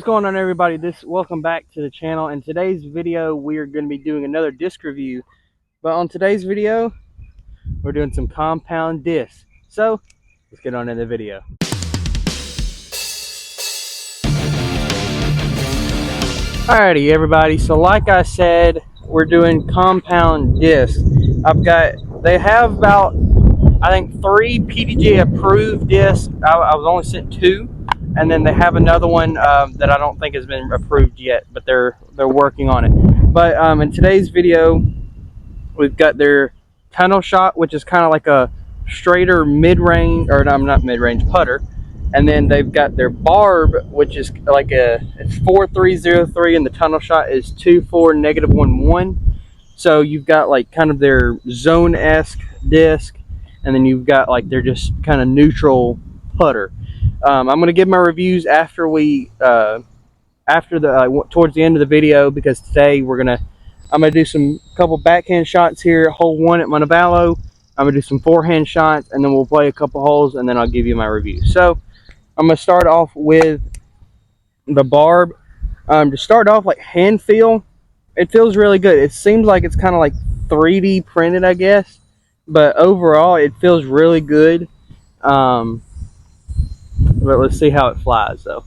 What's going on, everybody? Welcome back to the channel. In today's video we are going to be doing another disc review, but on today's video we're doing some compound discs. So let's get on in the video. Alrighty everybody, so like I said, we're doing compound discs. They have about, I think, 3 PDJ approved discs. I was only sent 2. And then they have another one that I don't think has been approved yet, but they're working on it. But in today's video, we've got their tunnel shot, which is kind of like a straighter mid-range, or no, not mid-range, putter. And then they've got their barb, which is like it's 4303, and the tunnel shot is 24-11. So you've got like kind of their zone-esque disc, and then you've got like their just kind of neutral putter. I'm gonna give my reviews after towards the end of the video, because today I'm gonna do couple backhand shots here, hole 1 at Montevallo. I'm gonna do some forehand shots, and then we'll play a couple holes, and then I'll give you my review. So I'm gonna start off with the barb. To start off, like, hand feel, it feels really good. It seems like it's kind of like 3D printed, I guess, but overall it feels really good. But let's see how it flies, though.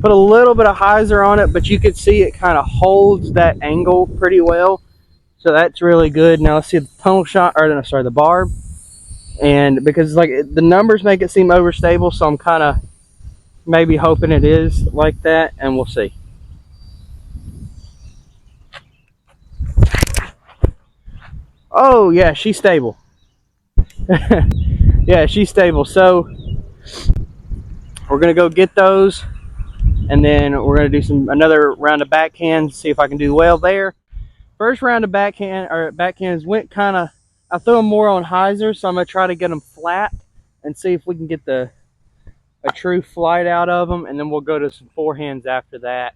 Put a little bit of hyzer on it, but you can see it kind of holds that angle pretty well. So that's really good. Now let's see the tunnel shot, or no, sorry, the barb. And because like the numbers make it seem overstable, so I'm kind of maybe hoping it is like that, and we'll see. Oh yeah, she's stable. Yeah, she's stable. So we're gonna go get those, and then we're gonna do another round of backhands, see if I can do well there. First round of backhands went kind of, I threw them more on hyzer, so I'm gonna try to get them flat and see if we can get a true flight out of them, and then we'll go to some forehands after that,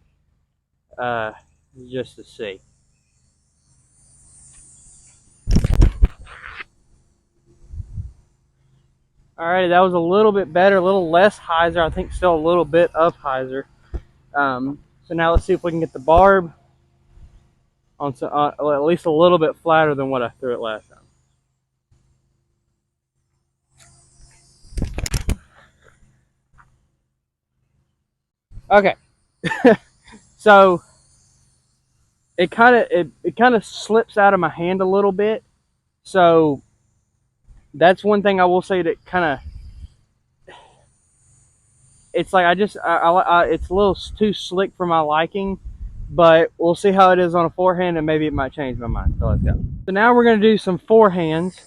just to see. Alrighty, that was a little bit better, a little less hyzer. I think still a little bit of hyzer. So now let's see if we can get the barb on at least a little bit flatter than what I threw it last time. Okay. So it kind of slips out of my hand a little bit. So that's one thing I will say that kind of, it's like it's a little too slick for my liking, but we'll see how it is on a forehand, and maybe it might change my mind. So let's go. So now we're going to do some forehands.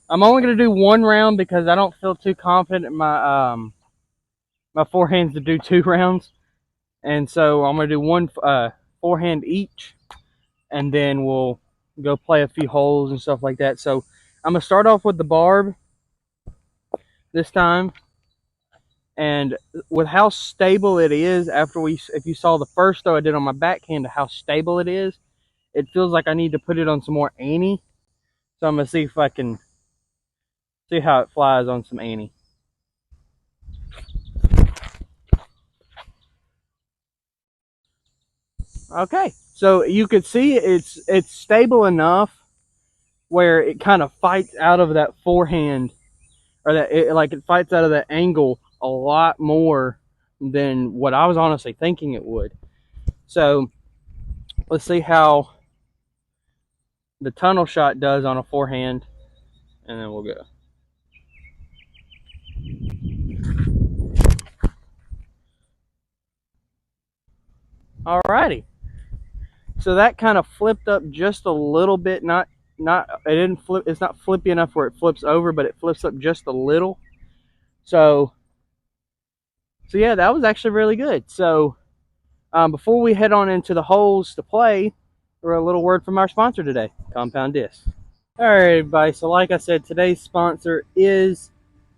I'm only going to do one round because I don't feel too confident in my my forehands to do 2 rounds, and so I'm going to do one forehand each, and then we'll go play a few holes and stuff like that. So I'm going to start off with the barb this time. And with how stable it is, if you saw the first throw I did on my backhand, how stable it is, it feels like I need to put it on some more ante. So I'm going to see if I can see how it flies on some ante. Okay, so you could see it's stable enough where it kind of fights out of that forehand, or that it fights out of that angle a lot more than what I was honestly thinking it would. So let's see how the tunnel shot does on a forehand, and then we'll go. Alrighty, so that kind of flipped up just a little bit. It's not flippy enough where it flips over, but it flips up just a little. So yeah, that was actually really good. So before we head on into the holes to play, a little word from our sponsor today, Compound Discs. Alright everybody, so like I said, today's sponsor is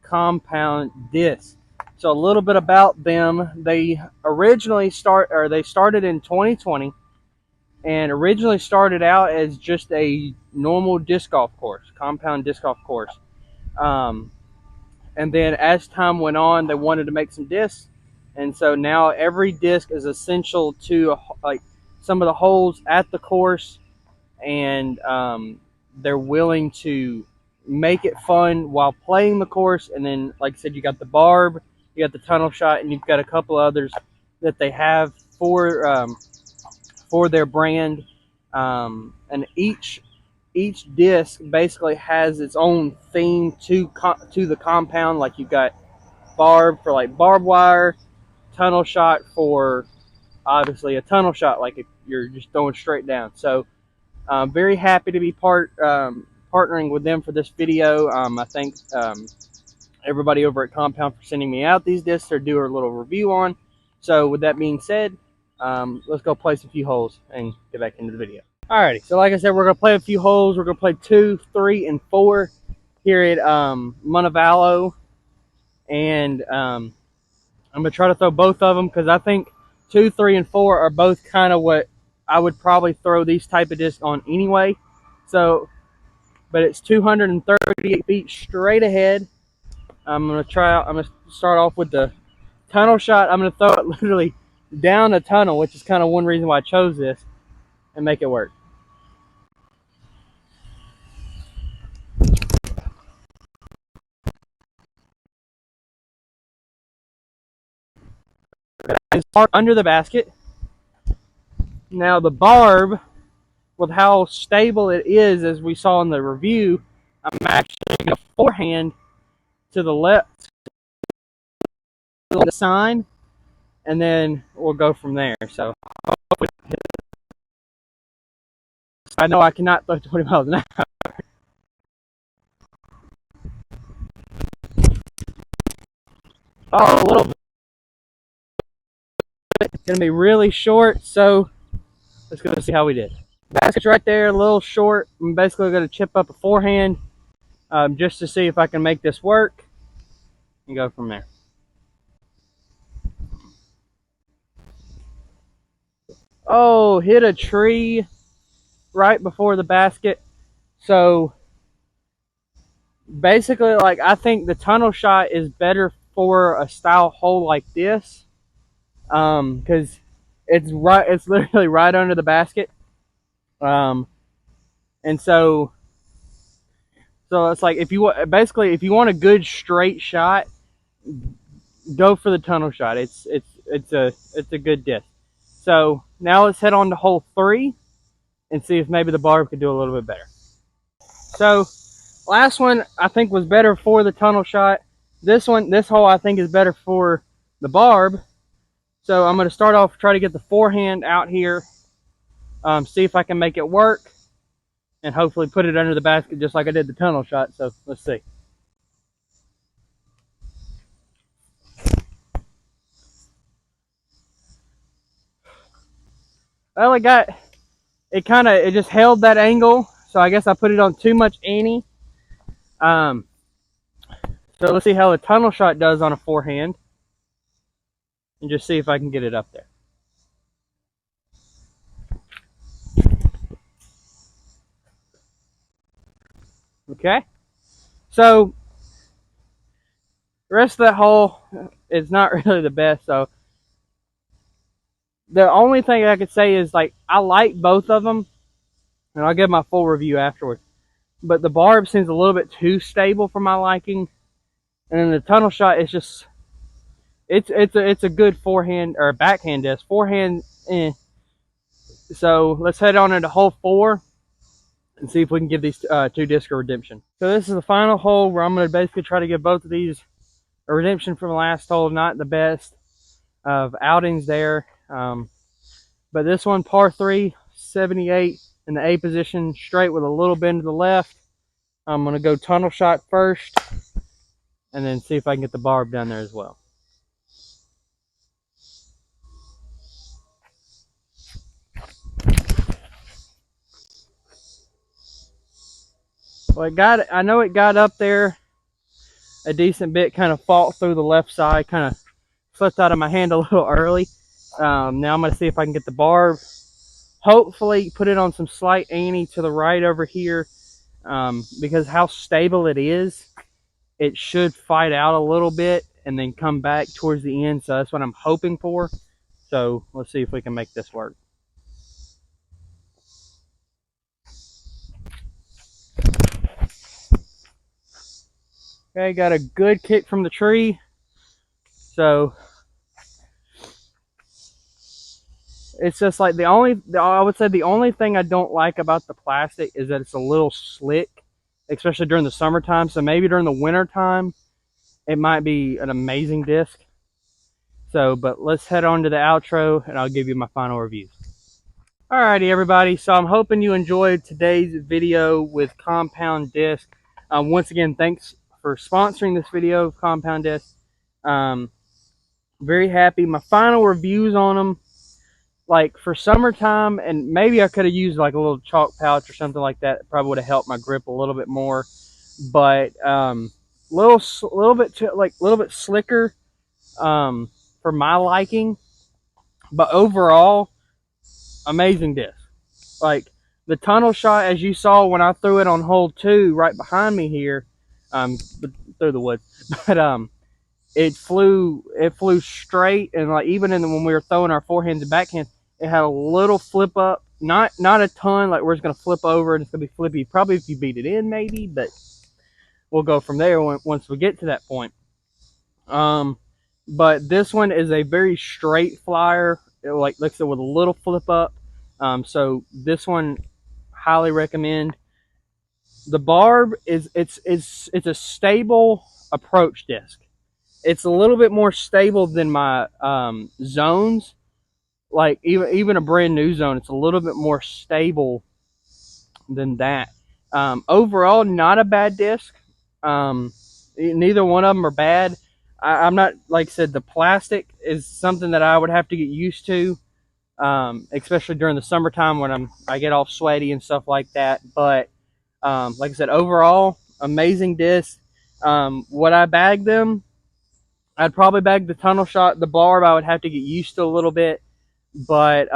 Compound Discs. So a little bit about them. They started in 2020, and originally started out as just a normal disc golf course, compound disc golf course. And then as time went on, they wanted to make some discs, and so now every disc is essential to like some of the holes at the course, and they're willing to make it fun while playing the course. And then, like I said, you got the barb, you got the tunnel shot, and you've got a couple others that they have for their brand. And each disc basically has its own theme to the compound. Like you've got barb for like barbed wire, tunnel shot for obviously a tunnel shot, like if you're just throwing straight down. So I'm very happy to be partnering with them for this video. I thank everybody over at Compound for sending me out these discs to do a little review on. So with that being said, let's go place a few holes and get back into the video. Alrighty, so like I said, we're going to play a few holes. We're going to play 2, 3, and 4 here at Montevallo. And I'm going to try to throw both of them because I think 2, 3, and 4 are both kind of what I would probably throw these type of discs on anyway. So, but it's 238 feet straight ahead. I'm going to start off with the tunnel shot. I'm going to throw it literally down a tunnel, which is kind of one reason why I chose this, and make it work. It's under the basket. Now the barb, with how stable it is, as we saw in the review, I'm actually going to forehand to the left of the sign, and then we'll go from there. So I know I cannot throw 20 miles an hour. Oh, a little bit. It's going to be really short, so let's go see how we did. Basket's right there, a little short. I'm basically going to chip up a forehand just to see if I can make this work and go from there. Oh, hit a tree right before the basket. So basically, like, I think the tunnel shot is better for a style hole like this, because it's literally right under the basket. And so it's like if you want a good straight shot, go for the tunnel shot. It's a good disc. So now let's head on to hole 3 and see if maybe the barb could do a little bit better. So last one I think was better for the tunnel shot. This hole I think is better for the barb. So I'm going to start off, try to get the forehand out here, see if I can make it work, and hopefully put it under the basket just like I did the tunnel shot. So let's see. Well, it just held that angle, so I guess I put it on too much ante. So let's see how the tunnel shot does on a forehand, and just see if I can get it up there. Okay, so the rest of that hole is not really the best. So the only thing I could say is, like, I like both of them, and I'll give my full review afterwards. But the barb seems a little bit too stable for my liking, and then the tunnel shot is just it's a good forehand or backhand disc. Forehand, So let's head on into hole 4 and see if we can give these 2 discs a redemption. So this is the final hole where I'm going to basically try to give both of these a redemption from the last hole. Not the best of outings there, but this one, par 3, 78 in the A position, straight with a little bend to the left. I'm going to go tunnel shot first, and then see if I can get the barb down there as well. Well, I know it got up there a decent bit, kind of fought through the left side, kind of slipped out of my hand a little early. Now I'm going to see if I can get the barb hopefully put it on some slight ante to the right over here, because how stable it is, it should fight out a little bit and then come back towards the end. So that's what I'm hoping for. So let's see if we can make this work. Okay, got a good kick from the tree. So it's just like I would say the only thing I don't like about the plastic is that it's a little slick, especially during the summertime. So maybe during the winter time, it might be an amazing disc. So, but let's head on to the outro and I'll give you my final reviews. Alrighty, everybody. So I'm hoping you enjoyed today's video with Compound Disc. Once again, thanks for sponsoring this video of Compound Disc. Very happy. My final reviews on them, like for summertime, and maybe I could have used like a little chalk pouch or something like that. It probably would have helped my grip a little bit more. But little bit slicker for my liking. But overall, amazing disc. Like the tunnel shot, as you saw when I threw it on hole 2 right behind me here, through the woods, but it flew straight, and like even when we were throwing our forehands and backhands, it had a little flip up, not a ton, like where it's going to flip over and it's going to be flippy. Probably if you beat it in, maybe, but we'll go from there once we get to that point. But this one is a very straight flyer, like I said, with a little flip up. So this one, highly recommend. The barb it's a stable approach disc. It's a little bit more stable than my zones. Like even a brand new zone, it's a little bit more stable than that. Overall, not a bad disc. Neither one of them are bad. I'm not, like I said, the plastic is something that I would have to get used to, especially during the summertime when I get all sweaty and stuff like that. But like I said, overall, amazing disc. Would I bag them? I'd probably bag the tunnel shot. The barb I would have to get used to a little bit. But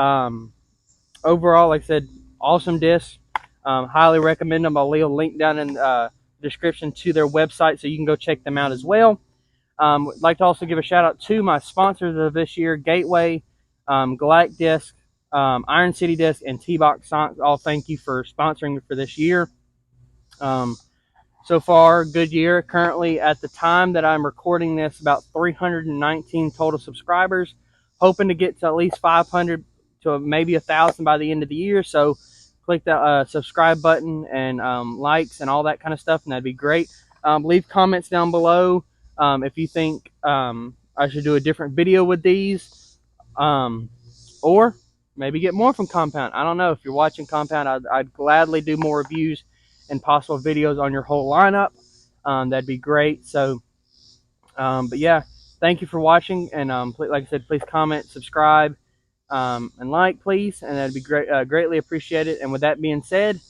overall, like I said, awesome disc. Highly recommend them. I'll leave a link down in the description to their website so you can go check them out as well. Would like to also give a shout out to my sponsors of this year, Gateway, Galactic Disc, Iron City Disc, and T-Box Sonics. All thank you for sponsoring me for this year. So far, good year. Currently, at the time that I'm recording this, about 319 total subscribers. Hoping to get to at least 500 to maybe 1,000 by the end of the year. So click the subscribe button and likes and all that kind of stuff, and that'd be great. Leave comments down below if you think I should do a different video with these, or maybe get more from Compound. I don't know. If you're watching Compound, I'd gladly do more reviews and possible videos on your whole lineup. That'd be great. So, but yeah, thank you for watching, and like I said, please comment, subscribe, and like, please, and that'd be great, greatly appreciated. And with that being said,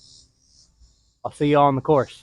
I'll see you all on the course.